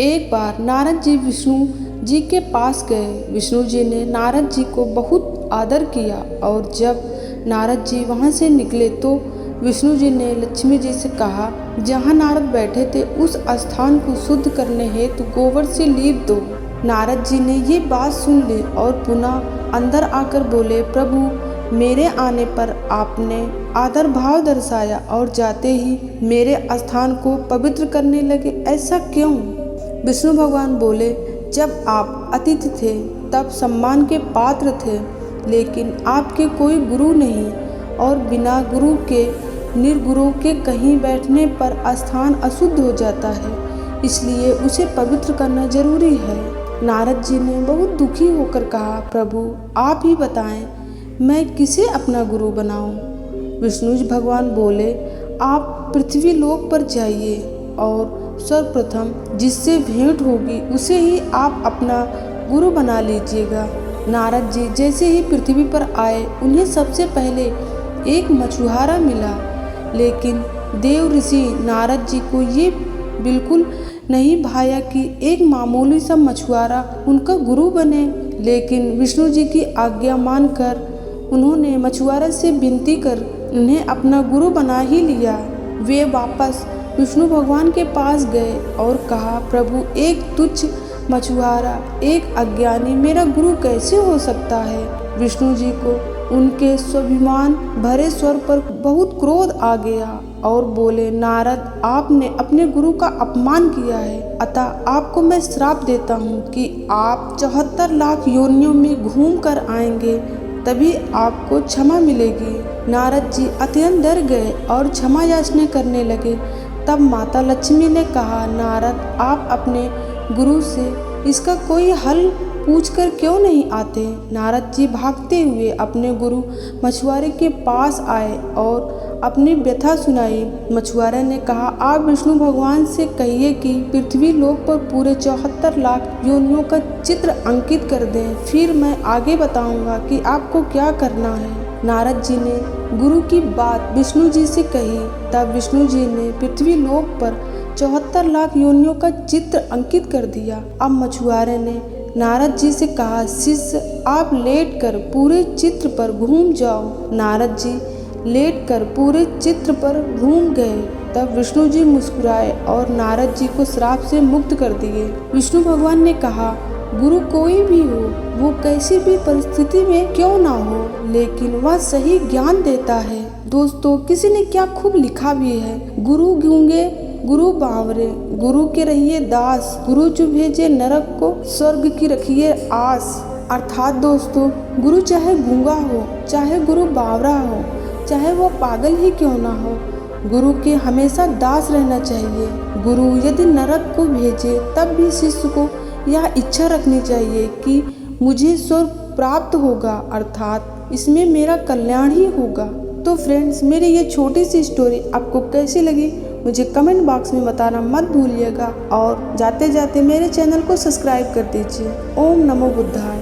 एक बार नारद जी विष्णु जी के पास गए। विष्णु जी ने नारद जी को बहुत आदर किया और जब नारद जी वहाँ से निकले तो विष्णु जी ने लक्ष्मी जी से कहा, जहाँ नारद बैठे थे उस स्थान को शुद्ध करने हेतु गोबर से लीप दो। नारद जी ने ये बात सुन ली और पुनः अंदर आकर बोले, प्रभु मेरे आने पर आपने आदर भाव दर्शाया और जाते ही मेरे स्थान को पवित्र करने लगे, ऐसा क्यों? विष्णु भगवान बोले, जब आप अतिथि थे तब सम्मान के पात्र थे, लेकिन आपके कोई गुरु नहीं और बिना गुरु के निर्गुरु के कहीं बैठने पर स्थान अशुद्ध हो जाता है, इसलिए उसे पवित्र करना जरूरी है। नारद जी ने बहुत दुखी होकर कहा, प्रभु आप ही बताएं मैं किसे अपना गुरु बनाऊं? विष्णु जी भगवान बोले, आप पृथ्वी लोक पर जाइए और सर्वप्रथम जिससे भेंट होगी उसे ही आप अपना गुरु बना लीजिएगा। नारद जी जैसे ही पृथ्वी पर आए उन्हें सबसे पहले एक मछुआरा मिला, लेकिन देव ऋषि नारद जी को ये बिल्कुल नहीं भाया कि एक मामूली सा मछुआरा उनका गुरु बने। लेकिन विष्णु जी की आज्ञा मानकर उन्होंने मछुआरा से विनती कर उन्हें अपना गुरु बना ही लिया। वे वापस विष्णु भगवान के पास गए और कहा, प्रभु एक तुच्छ मछुआरा, एक अज्ञानी मेरा गुरु कैसे हो सकता है? विष्णु जी को उनके स्वाभिमान भरे स्वर पर बहुत क्रोध आ गया और बोले, नारद आपने अपने गुरु का अपमान किया है, अतः आपको मैं श्राप देता हूँ कि आप 74 लाख योनियों में घूम कर आएंगे, तभी आपको क्षमा मिलेगी। नारद जी अत्यंत डर गए और क्षमा याचना करने लगे। तब माता लक्ष्मी ने कहा, नारद आप अपने गुरु से इसका कोई हल पूछकर क्यों नहीं आते? नारद जी भागते हुए अपने गुरु मछुआरे के पास आए और अपनी व्यथा सुनाई। मछुआरे ने कहा, आप विष्णु भगवान से कहिए कि पृथ्वी लोक पर पूरे 74 लाख योनियों का चित्र अंकित कर दें, फिर मैं आगे बताऊंगा कि आपको क्या करना है। नारद जी ने गुरु की बात विष्णु जी से कही। तब विष्णु जी ने पृथ्वी लोक पर 74 लाख योनियों का चित्र अंकित कर दिया। अब मछुआरे ने नारद जी से कहा, शिष्य आप लेटकर पूरे चित्र पर घूम जाओ। नारद जी लेटकर पूरे चित्र पर घूम गए। तब विष्णु जी मुस्कुराए और नारद जी को श्राप से मुक्त कर दिए। विष्णु भगवान ने कहा, गुरु कोई भी हो, वो कैसी भी परिस्थिति में क्यों ना हो, लेकिन वह सही ज्ञान देता है। दोस्तों किसी ने क्या खूब लिखा भी है, गुरु गूंगे गुरु बावरे, गुरु के रहिए दास, गुरु जो भेजे नरक को स्वर्ग की रखिए आस। अर्थात दोस्तों गुरु चाहे गूंगा हो, चाहे गुरु बावरा हो, चाहे वो पागल ही क्यों ना हो, गुरु के हमेशा दास रहना चाहिए। गुरु यदि नरक को भेजे तब भी शिष्य को यह इच्छा रखनी चाहिए कि मुझे स्वर्ग प्राप्त होगा, अर्थात इसमें मेरा कल्याण ही होगा। तो फ्रेंड्स मेरी ये छोटी सी स्टोरी आपको कैसी लगी मुझे कमेंट बॉक्स में बताना मत भूलिएगा और जाते जाते मेरे चैनल को सब्सक्राइब कर दीजिए। ओम नमो बुद्धाय।